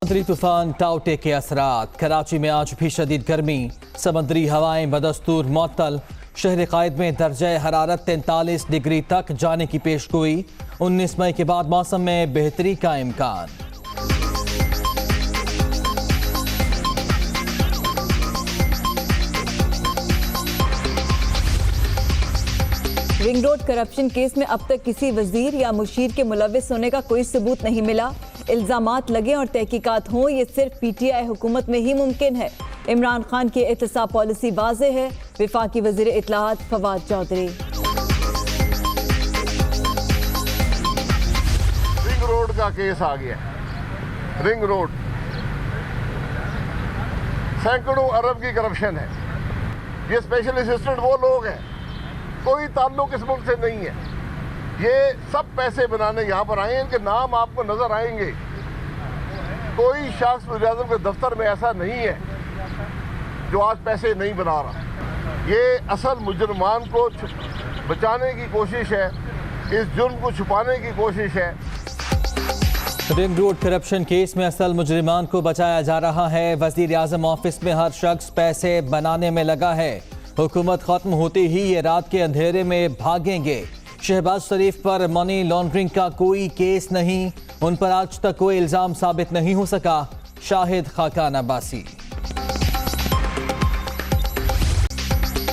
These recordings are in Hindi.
समुद्री तूफान टाउटे के असरात। कराची में आज भी शदीद गर्मी, समुद्री हवाएं बदस्तूर मअतल। शहर कायद में दर्जा हरारत 43 डिग्री तक जाने की पेशगोई। 19 मई के बाद मौसम में बेहतरी का इम्कान। रिंग रोड करप्शन केस में अब तक किसी वजीर या मुशीर के मुलविस होने का कोई सबूत नहीं मिला। इल्जामात लगे और तहकीकात हों, ये सिर्फ पीटीआई हुकूमत में ही मुमकिन है। इमरान खान की एहतसाब पॉलिसी वाज़ेह है। वफाकी वज़ीर इत्तलाआत फवाद चौधरी। रिंग रोड का केस आ गया। रिंग रोड सैकड़ों अरब की करप्शन है। ये स्पेशल असिस्टेंट वो लोग हैं, कोई ताल्लुक इस मुल्क से नहीं है। ये सब पैसे बनाने यहाँ पर आए हैं, इनके नाम आपको नजर आएंगे। कोई शख्स वज़ीर-ए-आज़म के दफ्तर में ऐसा नहीं है जो आज पैसे नहीं बना रहा। ये असल मुजरमान को बचाने की कोशिश है, इस जुर्म को छुपाने की कोशिश है। रिंग रोड करप्शन केस में असल मुजरिमान को बचाया जा रहा है। वज़ीर-ए-आज़म ऑफिस में हर शख्स पैसे बनाने में लगा है। हुकूमत खत्म होते ही ये रात के अंधेरे में भागेंगे। शहबाज शरीफ पर मनी लॉन्ड्रिंग का कोई केस नहीं, उन पर आज तक कोई इल्जाम साबित नहीं हो सका। शाहिद खाकान अब्बासी।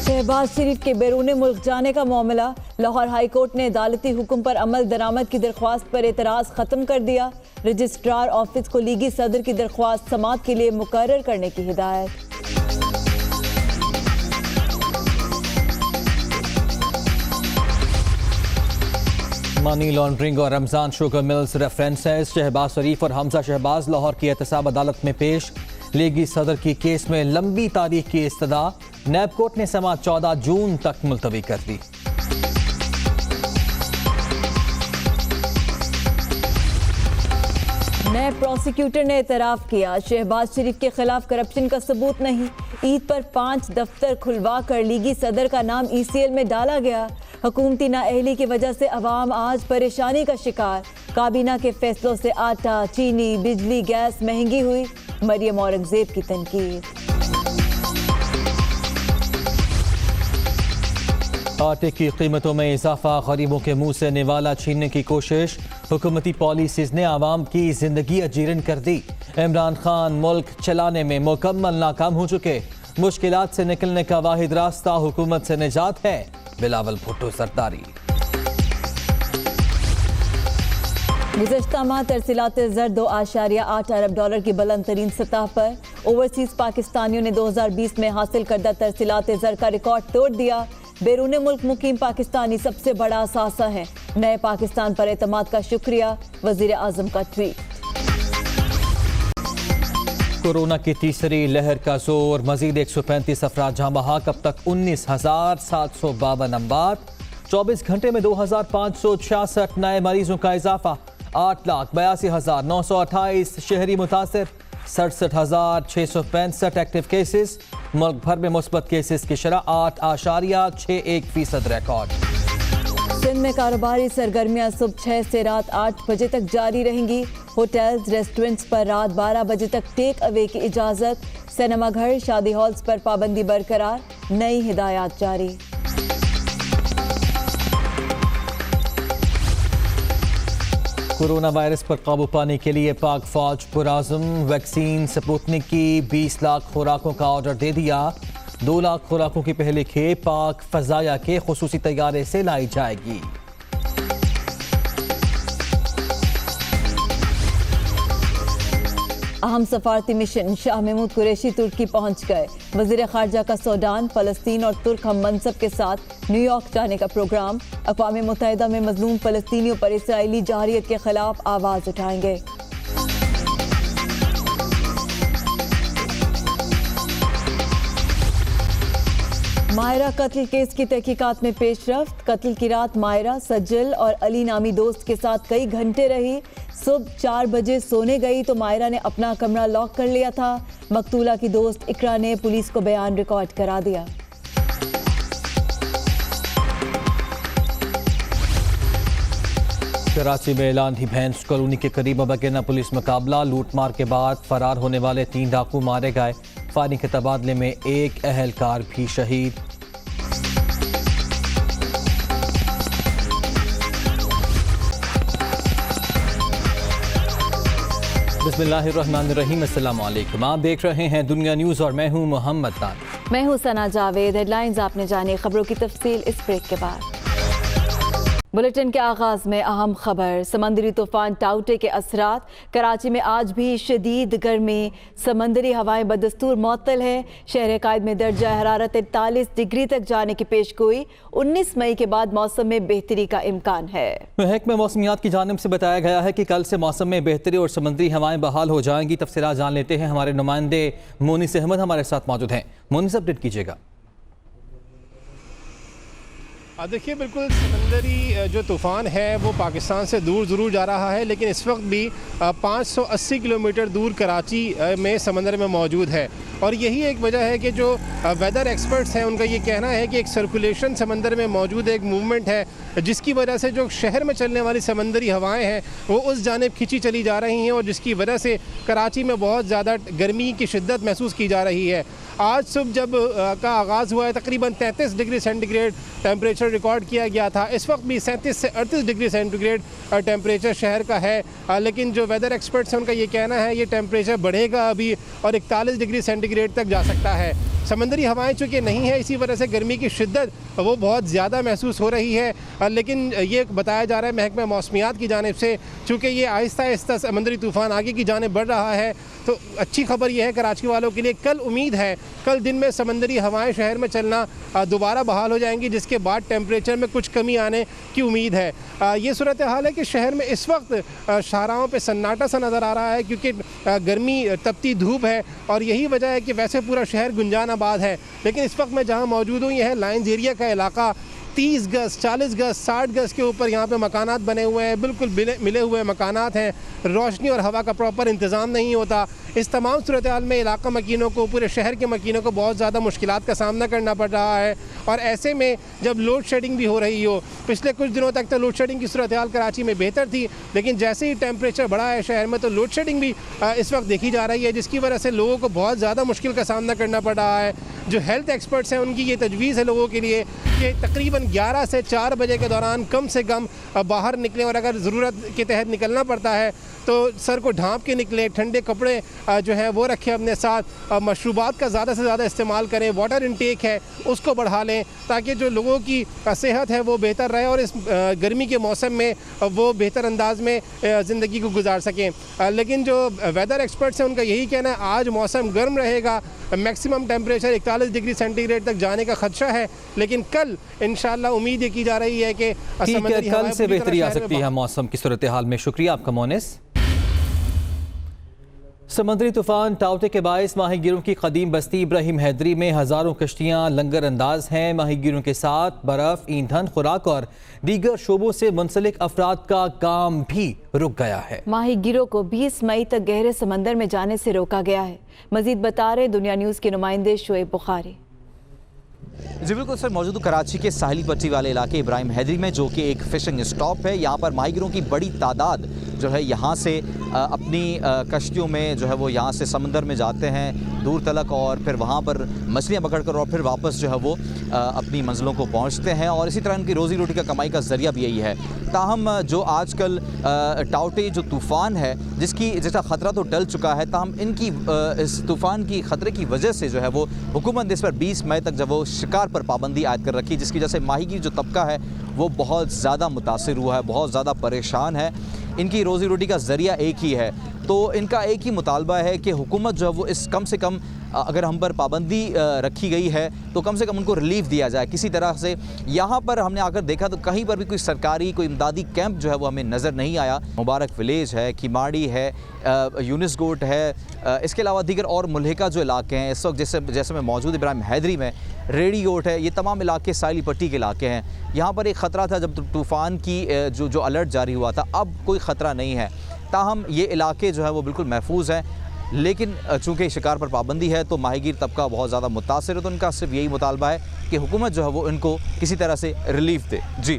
शहबाज शरीफ के बैरून मुल्क जाने का मामला। लाहौर हाई कोर्ट ने अदालती हुक्म पर अमल दरामद की दरख्वास्त पर एतराज़ खत्म कर दिया। रजिस्ट्रार ऑफिस को लीगी सदर की दरख्वास्त समाअत के लिए मुकर्रर करने की हिदायत। मनी लॉन्ड्रिंग और Ramzan sugar mills references. Shehbaz Sharif और हमजा शहबाज लाहौर की एहतसाब अदालत में पेश। लीगी सदर की केस में लंबी तारीख की इस्तदा। नैब कोर्ट ने समाअत 14 जून तक मुलतवी कर दी। नैब प्रोसिक्यूटर ने एतराफ़ किया, शहबाज शरीफ के खिलाफ करप्शन का सबूत नहीं। ईद पर 5 दफ्तर खुलवा कर लीगी सदर का नाम ECL में डाला गया। हुकूमती नाअहली की वजह से अवाम आज परेशानी का शिकार। काबीना के फैसलों से आटा, चीनी, बिजली, गैस महंगी हुई। मरियम औरंगजेब की तनकीद। आटे की कीमतों में इजाफा, गरीबों के मुंह से निवाला छीनने की कोशिश। हुकूमती पॉलिसीज ने आवाम की जिंदगी अजीरन कर दी। इमरान खान मुल्क चलाने में मुकम्मल नाकाम हो चुके। मुश्किलात से निकलने का वाहिद रास्ता हुकूमत से निजात है। बिलावल भुट्टो सरदारी। गुज़श्ता माह तरसीलात ज़र 2.8 अरब डॉलर की बुलंद तरीन सतह पर। ओवरसीज पाकिस्तानियों ने 2020 में हासिल करदा तरसीलात ज़र का रिकॉर्ड तोड़ दिया। बैरून मुल्क मुकीम पाकिस्तानी सबसे बड़ा असासा है। नए पाकिस्तान पर एतमाद का शुक्रिया। वज़ीर आज़म का ट्वीट। कोरोना की तीसरी लहर का जोर, मजीद 135 अफराद जहां बहाक। अब तक 19,752 अमवात। 24 घंटे में 2,566 नए मरीजों का इजाफा। 8,82,928 शहरी मुतासिर। 67,665 एक्टिव केसेस। मुल्क भर में मुस्बत केसेस की शरह 8.61% रिकॉर्ड। सिंध में कारोबारी सरगर्मियां सुबह 6 से रात 8 बजे तक जारी रहेंगी। होटल्स, रेस्टोरेंट्स पर रात 12 बजे तक टेक अवे की इजाज़त। सिनेमा घर, शादी हॉल्स पर पाबंदी बरकरार। नई हिदायत जारी। कोरोना वायरस पर काबू पाने के लिए पाक फौज पुराज़म। वैक्सीन स्पुतनिक की 20 लाख खुराकों का ऑर्डर दे दिया। 2 लाख खुराकों की पहली खेप पाक फजाया के खुसूसी तैयारे से लाई जाएगी। अहम सफारती मिशन। शाह महमूद कुरैशी तुर्की पहुंच गए। वज़ीर ख़ारजा का सूडान, फ़लस्तीन और तुर्क हम मनसब के साथ न्यूयॉर्क जाने का प्रोग्राम। अक़वाम मुत्तहिदा में मज़लूम फ़लस्तीनियों पर इसराइली जहरियत के खिलाफ आवाज़ उठाएंगे। मायरा कत्ल केस की तहकीकात में पेशरफ्त। कत्ल की रात मायरा सज्जल और अली नामी दोस्त के साथ कई घंटे रही। सुबह 4 बजे सोने गई तो मायरा ने अपना कमरा लॉक कर लिया था। मकतूला की दोस्त इकरा ने पुलिस को बयान रिकॉर्ड करा दिया। कराची में लांधी भैंस कॉलोनी के करीब मुबैना पुलिस मुकाबला, लूटमार के बाद फरार होने वाले 3 डाकू मारे गए। फायरिंग के तबादले में एक अहलकार भी शहीद। बिस्मिल्लाहिर्रहमानिर्रहीम, अस्सलाम वालेकुम। आप देख रहे हैं दुनिया न्यूज़ और मैं हूं मोहम्मद तान। मैं हूं सना जावेद। हेडलाइंस आपने जाने, खबरों की तफसील इस ब्रेक के बाद। बुलेटिन के आगाज में अहम खबर, समंदरी तूफान टाउटे के असरात। कराची में आज भी शदीद गर्मी, समंदरी हवाएं बदस्तूर मअतल है। शहर कायद में दर्जा हरारत 43 डिग्री तक जाने की पेशगोई। 19 मई के बाद मौसम में बेहतरी का इम्कान है। महकमा मौसमियात की जानिब से बताया गया है कि कल से मौसम में बेहतरी और समंदरी हवाएं बहाल हो जाएंगी। तफसीलात जान लेते हैं, हमारे नुमाइंदे मोनिस अहमद हमारे साथ मौजूद हैं। मोनिस, अपडेट कीजिएगा। देखिए, बिल्कुल समंदरी जो तूफ़ान है वो पाकिस्तान से दूर ज़रूर जा रहा है, लेकिन इस वक्त भी 580 किलोमीटर दूर कराची में समंदर में मौजूद है। और यही एक वजह है कि जो वेदर एक्सपर्ट्स हैं उनका ये कहना है कि एक सर्कुलेशन समंदर में मौजूद है, एक मूवमेंट है, जिसकी वजह से जो शहर में चलने वाली समंदरी हवाएँ हैं वो उस जानिब खींची चली जा रही हैं, और जिसकी वजह से कराची में बहुत ज़्यादा गर्मी की शिद्दत महसूस की जा रही है। आज सुबह जब का आगाज़ हुआ है तकरीबन 33 डिग्री सेंटीग्रेड टेम्परेचर रिकॉर्ड किया गया था। इस वक्त भी 37 से 38 डिग्री सेंटीग्रेड टेम्परेचर शहर का है, लेकिन जो वेदर एक्सपर्ट्स हैं उनका ये कहना है ये टेम्परेचर बढ़ेगा अभी और 41 डिग्री सेंटीग्रेड तक जा सकता है। समंदरी हवाएं चूँकि नहीं है, इसी वजह से गर्मी की शिद्दत वो बहुत ज़्यादा महसूस हो रही है, लेकिन ये बताया जा रहा है महकमा मौसमियात की जानिब से, चूँकि ये आहिस्ता आहिस्ता समंदरी तूफ़ान आगे की जानिब बढ़ रहा है, तो अच्छी खबर यह है कराची वालों के लिए। कल उम्मीद है कल दिन में समंदरी हवाएं शहर में चलना दोबारा बहाल हो जाएंगी, जिसके बाद टेम्परेचर में कुछ कमी आने की उम्मीद है। ये सूरत हाल है कि शहर में इस वक्त शाहराहों पे सन्नाटा सा नज़र आ रहा है, क्योंकि गर्मी तपती धूप है और यही वजह है कि वैसे पूरा शहर गुंजान आबाद है, लेकिन इस वक्त मैं जहाँ मौजूद हूँ यह है लाइन्स एरिया का इलाका। 30 गज, 40 गज, 60 गज के ऊपर यहाँ पे मकानात बने हुए हैं, बिल्कुल मिले हुए मकानात हैं। रोशनी और हवा का प्रॉपर इंतज़ाम नहीं होता। इस तमाम सूरत हाल में इलाका मकीनों को, पूरे शहर के मकीनों को बहुत ज़्यादा मुश्किलात का सामना करना पड़ रहा है। और ऐसे में जब लोड शेडिंग भी हो रही हो, पिछले कुछ दिनों तक तो लोड शेडिंग की सूरत हाल कराची में बेहतर थी, लेकिन जैसे ही टेम्परेचर बढ़ा है शहर में तो लोड शेडिंग भी इस वक्त देखी जा रही है, जिसकी वजह से लोगों को बहुत ज़्यादा मुश्किल का सामना करना पड़ रहा है। जो हेल्थ एक्सपर्ट्स हैं उनकी ये तजवीज़ है लोगों के लिए कि तकरीबन 11 से 4 बजे के दौरान कम से कम बाहर निकलें, और अगर ज़रूरत के तहत निकलना पड़ता है तो सर को ढांप के निकलें, ठंडे कपड़े जो है वो रखें अपने साथ, मशरूबात का ज़्यादा से ज़्यादा इस्तेमाल करें, वाटर इनटेक है उसको बढ़ा लें, ताकि जो लोगों की सेहत है वो बेहतर रहे और इस गर्मी के मौसम में वो बेहतर अंदाज में ज़िंदगी को गुजार सकें। लेकिन जो वेदर एक्सपर्ट्स हैं उनका यही कहना है आज मौसम गर्म रहेगा, मैक्सिमम टेम्परेचर 41 डिग्री सेंटीग्रेड तक जाने का खदशा है, लेकिन कल इंशाल्लाह उम्मीद ये की जा रही है कि कल से बेहतरी आ सकती है मौसम की सूरत हाल में। शुक्रिया आपका मोनिस। समंदरी तूफान टाउटे के बायस माहीगीरों की कदीम बस्ती इब्राहिम हैदरी में हज़ारों कश्तियाँ लंगर अंदाज हैं। माहीगीरों के साथ बर्फ़, ईंधन, खुराक और दीगर शोबों से मुंसलिक अफराद का काम भी रुक गया है। माहीगीरों को 20 मई तक गहरे समंदर में जाने से रोका गया है। मजीद बता रहे दुनिया न्यूज़ के नुमाइंदे शोएब बुखारी। जी बिल्कुल सर, मौजूद कराची के साहिली पट्टी वाले इलाके इब्राहिम हैदरी में, जो कि एक फ़िशिंग स्टॉप है। यहाँ पर माहीगीरों की बड़ी तादाद जो है यहाँ से अपनी कश्तियों में जो है वो यहाँ से समंदर में जाते हैं दूर तलक, और फिर वहाँ पर मछलियाँ पकड़कर और फिर वापस जो है वो अपनी मंजिलों को पहुँचते हैं, और इसी तरह इनकी रोज़ी रोटी का कमाई का ज़रिया भी यही है। ताहम जो आजकल टाउटे जो तूफ़ान है जिसका ख़तरा तो टल चुका है, ताहम इनकी इस तूफ़ान की ख़तरे की वजह से जो है वो हुकूमत ने इस पर 20 मई तक जब वो शिकार पर पाबंदी आयद कर रखी, जिसकी वजह से माहीगीर जो तबका है वो बहुत ज़्यादा मुतासिर हुआ है, बहुत ज़्यादा परेशान है। इनकी रोज़ी रोटी का ज़रिया एक ही है, तो इनका एक ही मुतालबा है कि हुकूमत जो है वो इस कम से कम अगर हम पर पाबंदी रखी गई है तो कम से कम उनको रिलीफ दिया जाए किसी तरह से। यहाँ पर हमने आकर देखा तो कहीं पर भी कोई सरकारी कोई इमदादी कैंप जो है वो हमें नज़र नहीं आया। मुबारक विलेज है, किमाड़ी है, यूनिस गोट है, इसके अलावा दीगर और मुल्हिका जो इलाके हैं इस वक्त जैसे मैं मौजूद इब्राहिम हैदरी में, रेडी गोट है, ये तमाम इलाके साहिली पट्टी के इलाके हैं। यहाँ पर एक ख़तरा था जब तूफ़ान की जो अलर्ट जारी हुआ था, अब कोई ख़तरा नहीं है। ताहम ये इलाके जो है वो बिल्कुल महफूज हैं, लेकिन चूँकि शिकार पर पाबंदी है तो माहीगीर तबका बहुत ज़्यादा मुतासिर है, तो उनका सिर्फ यही मुतालबा है कि हुकूमत जो है वो इनको किसी तरह से रिलीफ दे। जी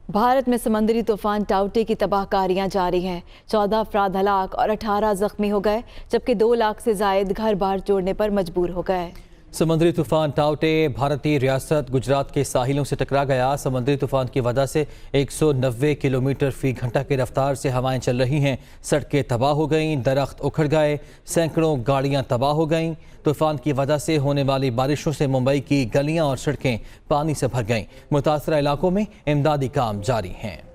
भारत में समुद्री तूफान टाउटे की तबाहकारियां जारी हैं। 14 अफराद हलाक और 18 जख्मी हो गए, जबकि 2 लाख से जायद घर बार छोड़ने पर मजबूर हो गए। समुद्री तूफान टाउटे भारतीय रियासत गुजरात के साहिलों से टकरा गया। समुद्री तूफान की वजह से 190 किलोमीटर फी घंटा की रफ्तार से हवाएं चल रही हैं। सड़कें तबाह हो गईं, दरख्त उखड़ गए, सैकड़ों गाड़ियां तबाह हो गईं। तूफान की वजह से होने वाली बारिशों से मुंबई की गलियां और सड़कें पानी से भर गईं। मुतासरा इलाकों में इमदादी काम जारी हैं।